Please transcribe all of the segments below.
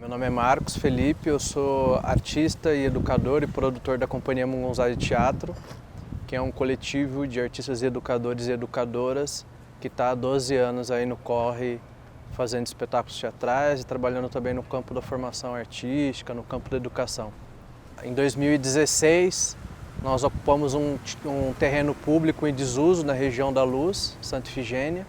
Meu nome é Marcos Felipe, eu sou artista e educador e produtor da Companhia Mungunzá de Teatro, que é um coletivo de artistas e educadores e educadoras que está há 12 anos aí no corre fazendo espetáculos teatrais e trabalhando também no campo da formação artística, no campo da educação. Em 2016, nós ocupamos um terreno público em desuso na região da Luz, Santa Ifigênia,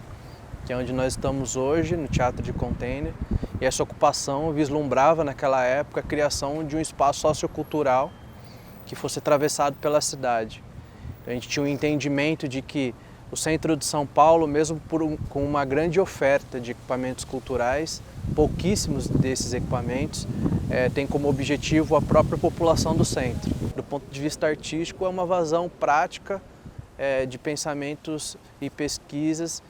que é onde nós estamos hoje, no Teatro de Container. E essa ocupação vislumbrava naquela época a criação de um espaço sociocultural que fosse atravessado pela cidade. Então, a gente tinha um entendimento de que o centro de São Paulo, mesmo com uma grande oferta de equipamentos culturais, pouquíssimos desses equipamentos têm como objetivo a própria população do centro. Do ponto de vista artístico, é uma vazão prática de pensamentos e pesquisas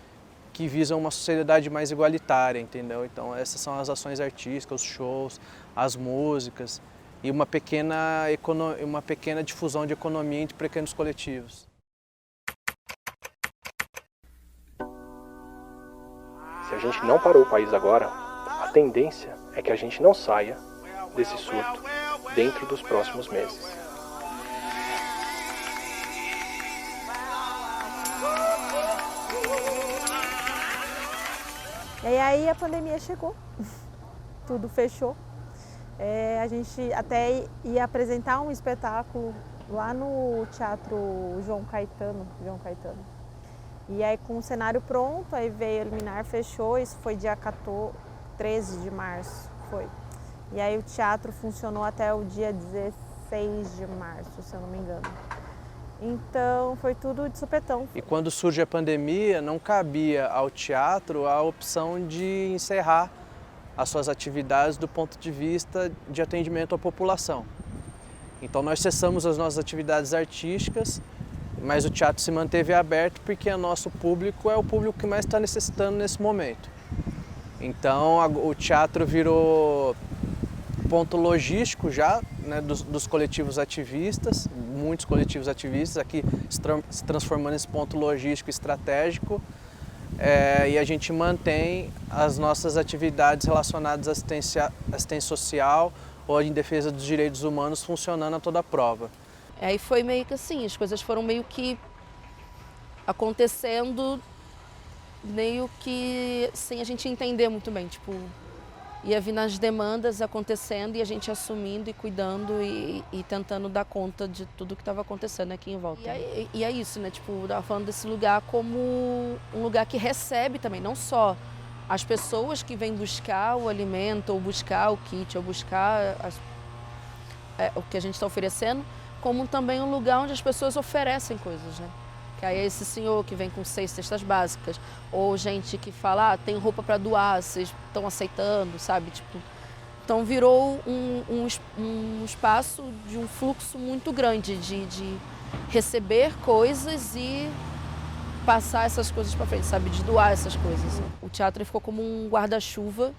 que visam uma sociedade mais igualitária, entendeu? Então essas são as ações artísticas, os shows, as músicas e uma pequena difusão de economia entre pequenos coletivos. Se a gente não parou o país agora, a tendência é que a gente não saia desse surto dentro dos próximos meses. E aí a pandemia chegou, tudo fechou. A gente até ia apresentar um espetáculo lá no Teatro João Caetano. E aí com o cenário pronto, aí veio a liminar, fechou, isso foi dia 13 de março, foi. E aí o teatro funcionou até o dia 16 de março, se eu não me engano. Então foi tudo de supetão. E quando surge a pandemia, não cabia ao teatro a opção de encerrar as suas atividades do ponto de vista de atendimento à população. Então nós cessamos as nossas atividades artísticas, mas o teatro se manteve aberto porque o nosso público é o público que mais está necessitando nesse momento. Então o teatro virou ponto logístico já, né, dos coletivos ativistas, muitos coletivos ativistas aqui se transformando nesse ponto logístico estratégico, e a gente mantém as nossas atividades relacionadas à assistência social ou em defesa dos direitos humanos funcionando a toda prova. Aí foi meio que assim, as coisas foram meio que acontecendo, meio que sem a gente entender muito bem, tipo, ia vir nas demandas acontecendo e a gente assumindo e cuidando e tentando dar conta de tudo que estava acontecendo aqui em volta. E é isso, né? Tipo, eu tava falando desse lugar como um lugar que recebe também, não só as pessoas que vêm buscar o alimento, ou buscar o kit, ou buscar o que a gente está oferecendo, como também um lugar onde as pessoas oferecem coisas, né? Que aí é esse senhor que vem com 6 cestas básicas, ou gente que fala, tem roupa para doar, vocês estão aceitando, sabe? Tipo, então virou um espaço de um fluxo muito grande de receber coisas e passar essas coisas para frente, sabe? De doar essas coisas. O teatro ficou como um guarda-chuva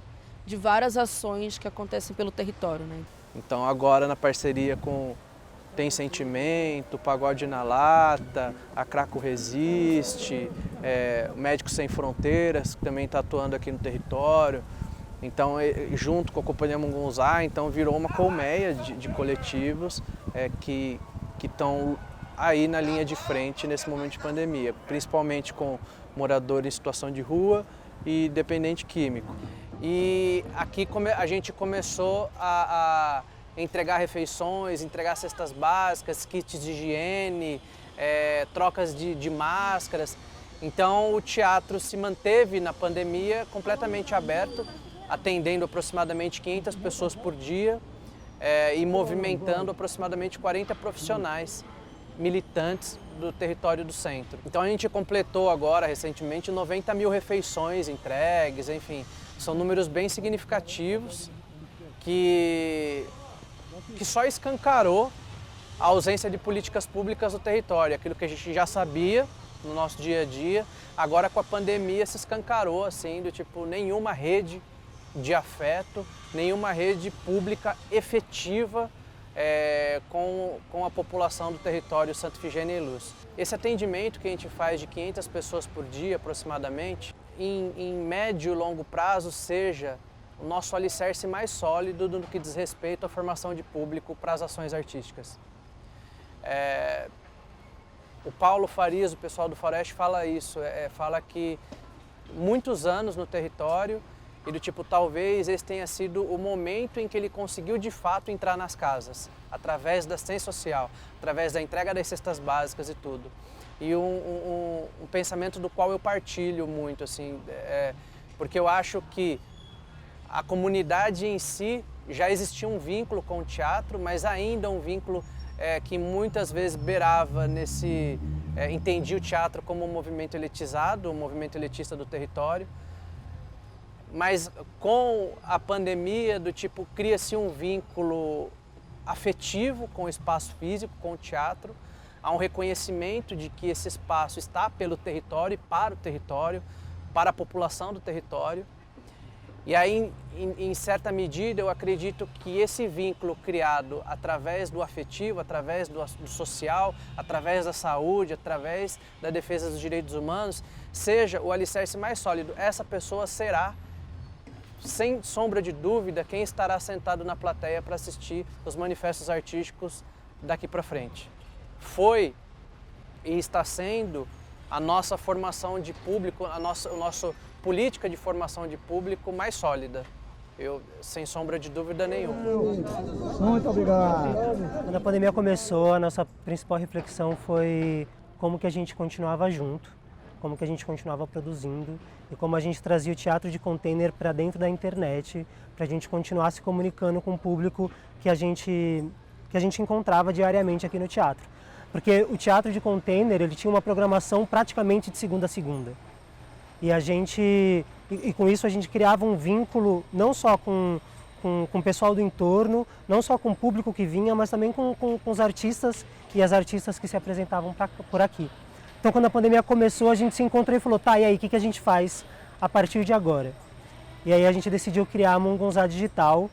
de várias ações que acontecem pelo território, né? Então agora na parceria com Tem Sentimento, Pagode na Lata, a Craco Resiste, o Médicos Sem Fronteiras, que também está atuando aqui no território. Então, junto com a Companhia Mungunzá, então virou uma colmeia de coletivos que estão aí na linha de frente nesse momento de pandemia, principalmente com moradores em situação de rua e dependente químico. E aqui a gente começou a entregar refeições, entregar cestas básicas, kits de higiene, trocas de máscaras. Então o teatro se manteve na pandemia completamente aberto, atendendo aproximadamente 500 pessoas por dia e movimentando aproximadamente 40 profissionais militantes do território do centro. Então a gente completou agora, recentemente, 90 mil refeições entregues, enfim, são números bem significativos que só escancarou a ausência de políticas públicas no território, aquilo que a gente já sabia no nosso dia a dia, agora com a pandemia se escancarou, assim, do tipo, nenhuma rede de afeto, nenhuma rede pública efetiva com a população do território Santa Ifigênia e Luz. Esse atendimento que a gente faz de 500 pessoas por dia, aproximadamente, em médio e longo prazo, seja o nosso alicerce mais sólido no que diz respeito à formação de público para as ações artísticas. O Paulo Farias, o pessoal do Faroeste, fala isso, fala que muitos anos no território e do tipo, talvez esse tenha sido o momento em que ele conseguiu de fato entrar nas casas, através da assistência social, através da entrega das cestas básicas e tudo. E um pensamento do qual eu partilho muito, assim, porque eu acho que a comunidade em si já existia um vínculo com o teatro, mas ainda um vínculo que muitas vezes beirava nesse... entendia o teatro como um movimento elitizado, um movimento elitista do território. Mas com a pandemia, do tipo, cria-se um vínculo afetivo com o espaço físico, com o teatro. Há um reconhecimento de que esse espaço está pelo território e para o território, para a população do território. E aí, em certa medida, eu acredito que esse vínculo criado através do afetivo, através do social, através da saúde, através da defesa dos direitos humanos, seja o alicerce mais sólido. Essa pessoa será, sem sombra de dúvida, quem estará sentado na plateia para assistir os manifestos artísticos daqui para frente. Foi e está sendo a nossa formação de público, a nossa política de formação de público mais sólida. Sem sombra de dúvida nenhuma. Muito obrigado. Quando a pandemia começou, a nossa principal reflexão foi como que a gente continuava junto, como que a gente continuava produzindo e como a gente trazia o teatro de container para dentro da internet, para a gente continuar se comunicando com o público que a gente encontrava diariamente aqui no teatro. Porque o teatro de container, ele tinha uma programação praticamente de segunda a segunda. E com isso a gente criava um vínculo não só com o pessoal do entorno, não só com o público que vinha, mas também com os artistas e as artistas que se apresentavam por aqui. Então quando a pandemia começou, a gente se encontrou e falou, tá, e aí, o que a gente faz a partir de agora? E aí a gente decidiu criar a Mungunzá Digital,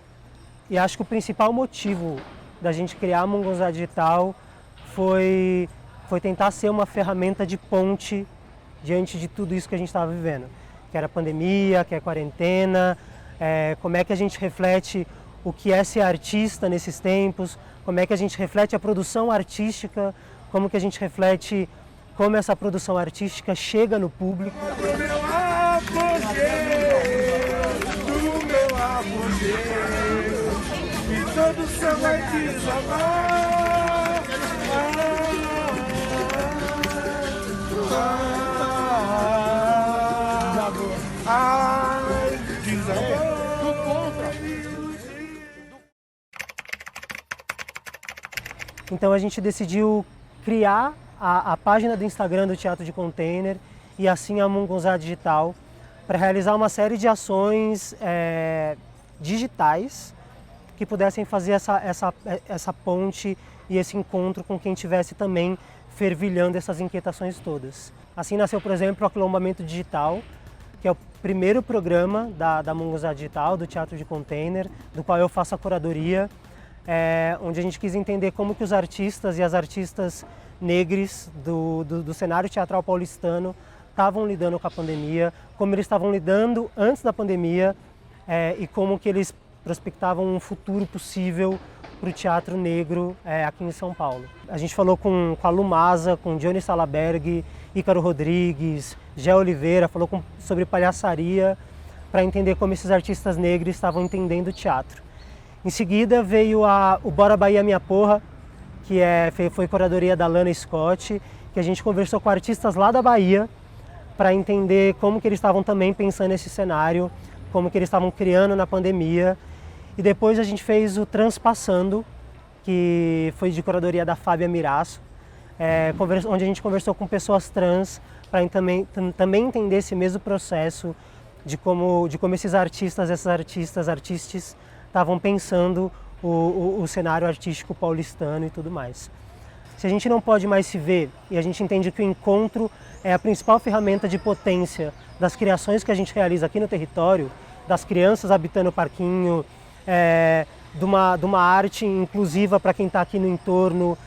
e acho que o principal motivo da gente criar a Mungunzá Digital foi tentar ser uma ferramenta de ponte diante de tudo isso que a gente estava vivendo, que era a pandemia, que é a quarentena, como é que a gente reflete o que é ser artista nesses tempos, como é que a gente reflete a produção artística, como que a gente reflete como essa produção artística chega no público. Do meu apogeu, e todo o céu vai desabar. Então a gente decidiu criar a página do Instagram do Teatro de Container e assim a Mungunzá Digital para realizar uma série de ações digitais que pudessem fazer essa ponte e esse encontro com quem estivesse também fervilhando essas inquietações todas. Assim nasceu, por exemplo, o Aquilombamento Digital, que é o primeiro programa da Mungunzá Digital, do Teatro de Container, do qual eu faço a curadoria, onde a gente quis entender como que os artistas e as artistas negros do cenário teatral paulistano estavam lidando com a pandemia, como eles estavam lidando antes da pandemia e como que eles prospectavam um futuro possível para o teatro negro aqui em São Paulo. A gente falou com a Lumasa, com Johnny Salaberg, Ícaro Rodrigues, Gé Oliveira, falou sobre palhaçaria para entender como esses artistas negros estavam entendendo o teatro. Em seguida veio o Bora Bahia Minha Porra, que foi curadoria da Lana Scott, que a gente conversou com artistas lá da Bahia para entender como que eles estavam também pensando nesse cenário, como que eles estavam criando na pandemia. E depois a gente fez o Transpassando, que foi de curadoria da Fábia Mirasso, onde a gente conversou com pessoas trans para também entender esse mesmo processo de como esses artistas, artistas estavam pensando o cenário artístico paulistano e tudo mais. Se a gente não pode mais se ver e a gente entende que o encontro é a principal ferramenta de potência das criações que a gente realiza aqui no território, das crianças habitando o parquinho, de uma arte inclusiva para quem está aqui no entorno,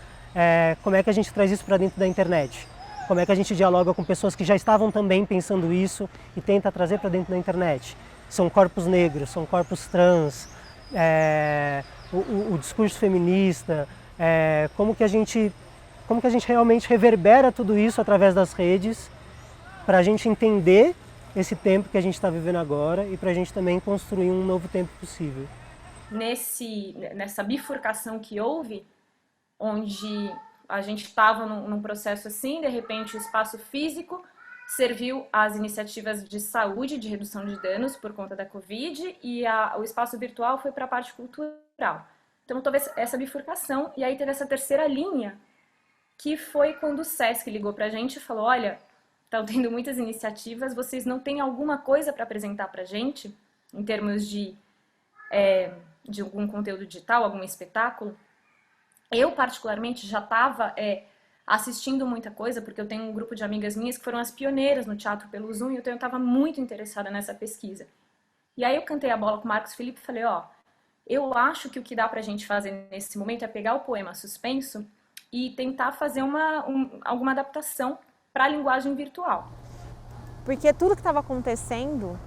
como é que a gente traz isso para dentro da internet? Como é que a gente dialoga com pessoas que já estavam também pensando isso e tenta trazer para dentro da internet? são corpos negros, são corpos trans, o discurso feminista, como que a gente realmente reverbera tudo isso através das redes para a gente entender esse tempo que a gente está vivendo agora e para a gente também construir um novo tempo possível. Nessa bifurcação que houve, onde a gente estava num processo assim, de repente o espaço físico serviu às iniciativas de saúde, de redução de danos por conta da Covid, e o espaço virtual foi para a parte cultural. Então teve essa bifurcação, e aí teve essa terceira linha, que foi quando o Sesc ligou para a gente e falou, olha, estão tendo muitas iniciativas, vocês não têm alguma coisa para apresentar para a gente, em termos de algum conteúdo digital, algum espetáculo? Eu, particularmente, já estava assistindo muita coisa, porque eu tenho um grupo de amigas minhas que foram as pioneiras no teatro pelo Zoom, e eu estava muito interessada nessa pesquisa. E aí eu cantei a bola com o Marcos Felipe e falei, eu acho que o que dá pra gente fazer nesse momento é pegar o poema Suspenso e tentar fazer alguma adaptação para a linguagem virtual. Porque tudo que estava acontecendo,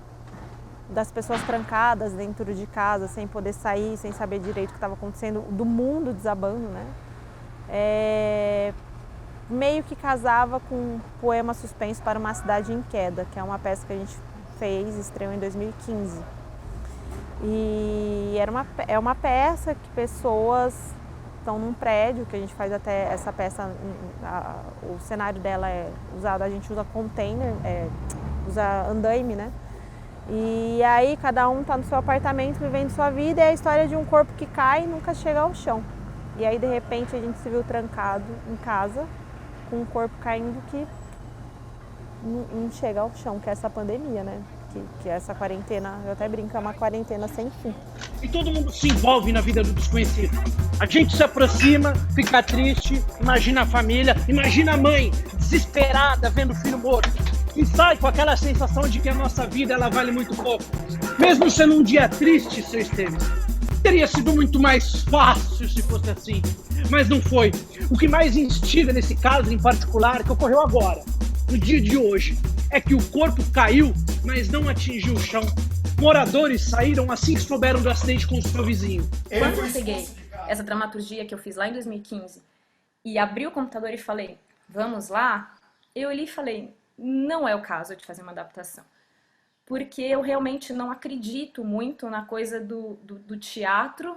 das pessoas trancadas dentro de casa, sem poder sair, sem saber direito o que estava acontecendo, do mundo desabando, né? Meio que casava com o poema Suspenso para uma Cidade em Queda, que é uma peça que a gente fez, estreou em 2015. E é uma peça que pessoas estão num prédio, que a gente faz até essa peça, o cenário dela é usado, a gente usa container, usa andaime, né? E aí cada um está no seu apartamento vivendo sua vida, e é a história de um corpo que cai e nunca chega ao chão. E aí de repente a gente se viu trancado em casa com um corpo caindo que não chega ao chão, que é essa pandemia, né? Que é essa quarentena, eu até brinco, é uma quarentena sem fim. E todo mundo se envolve na vida do desconhecido. A gente se aproxima, fica triste, imagina a família, imagina a mãe desesperada vendo o filho morto. E sai com aquela sensação de que a nossa vida ela vale muito pouco. Mesmo sendo um dia triste, seu Esteves. Teria sido muito mais fácil se fosse assim. Mas não foi. O que mais instiga nesse caso em particular, que ocorreu agora, no dia de hoje, é que o corpo caiu, mas não atingiu o chão. Moradores saíram assim que souberam do acidente com o seu vizinho. Quando eu peguei essa dramaturgia que eu fiz lá em 2015 e abri o computador e falei, vamos lá, eu olhei e falei, não é o caso de fazer uma adaptação. Porque eu realmente não acredito muito na coisa do teatro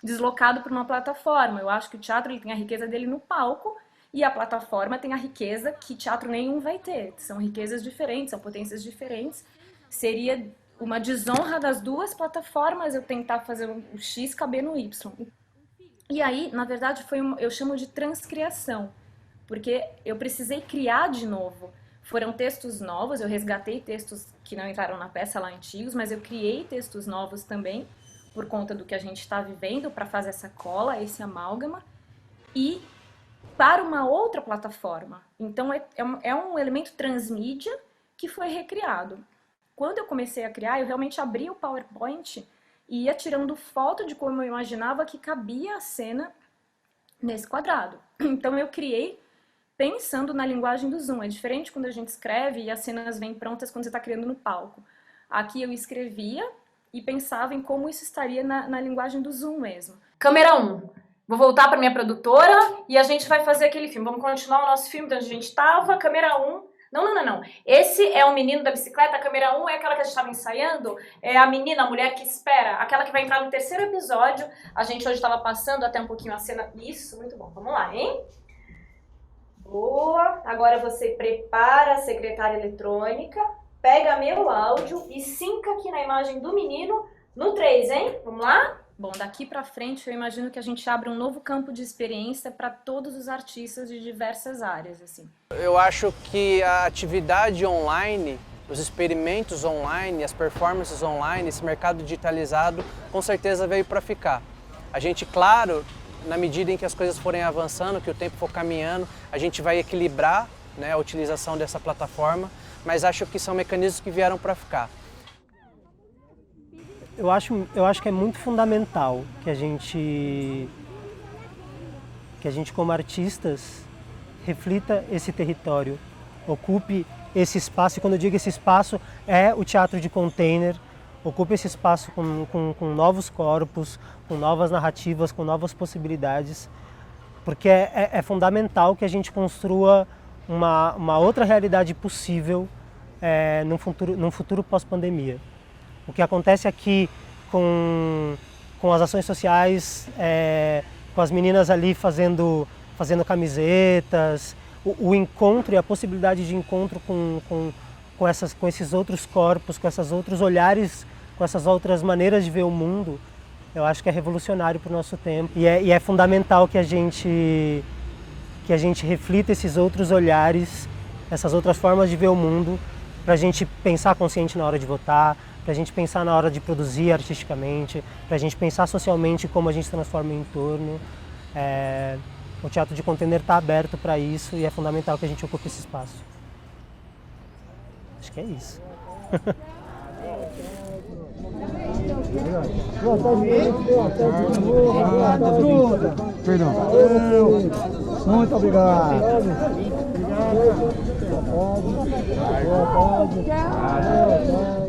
deslocado por uma plataforma. Eu acho que o teatro ele tem a riqueza dele no palco, e a plataforma tem a riqueza que teatro nenhum vai ter. São riquezas diferentes, são potências diferentes. Seria uma desonra das duas plataformas eu tentar fazer o X caber no Y. E aí, na verdade, eu chamo de transcriação, porque eu precisei criar de novo. Foram textos novos, eu resgatei textos que não entraram na peça lá antigos, mas eu criei textos novos também, por conta do que a gente está vivendo, para fazer essa cola, esse amálgama, e para uma outra plataforma. Então é um elemento transmídia que foi recriado. Quando eu comecei a criar, eu realmente abri o PowerPoint e ia tirando foto de como eu imaginava que cabia a cena nesse quadrado. Então eu criei pensando na linguagem do Zoom. É diferente quando a gente escreve e as cenas vêm prontas quando você está criando no palco. Aqui eu escrevia e pensava em como isso estaria na linguagem do Zoom mesmo. Câmera 1. Vou voltar para minha produtora e a gente vai fazer aquele filme. Vamos continuar o nosso filme de onde a gente estava. Câmera 1. Não. Esse é o menino da bicicleta. A câmera 1 é aquela que a gente estava ensaiando. É a menina, a mulher que espera. Aquela que vai entrar no terceiro episódio. A gente hoje estava passando até um pouquinho a cena. Isso, muito bom. Vamos lá, hein? Boa. Agora você prepara a secretária eletrônica. Pega meu áudio e sinca aqui na imagem do menino no 3, hein? Vamos lá? Bom, daqui para frente eu imagino que a gente abra um novo campo de experiência para todos os artistas de diversas áreas, assim. Eu acho que a atividade online, os experimentos online, as performances online, esse mercado digitalizado, com certeza veio para ficar. A gente, claro, na medida em que as coisas forem avançando, que o tempo for caminhando, a gente vai equilibrar, né, a utilização dessa plataforma, mas acho que são mecanismos que vieram para ficar. Eu acho que é muito fundamental que a gente como artistas reflita esse território ocupe esse espaço, e quando eu digo esse espaço, é o teatro de container, ocupe esse espaço com novos corpos, com novas narrativas, com novas possibilidades, porque é fundamental que a gente construa uma outra realidade possível num futuro pós-pandemia. O que acontece aqui com as ações sociais, com as meninas ali fazendo camisetas, o encontro e a possibilidade de encontro com esses outros corpos, com esses outros olhares, com essas outras maneiras de ver o mundo, eu acho que é revolucionário para o nosso tempo. E é fundamental que a gente reflita esses outros olhares, essas outras formas de ver o mundo, para a gente pensar consciente na hora de votar, para a gente pensar na hora de produzir artisticamente, para a gente pensar socialmente como a gente transforma o entorno. O teatro de container está aberto para isso e é fundamental que a gente ocupe esse espaço. Acho que é isso. Perdão. Muito obrigado. Boa tarde.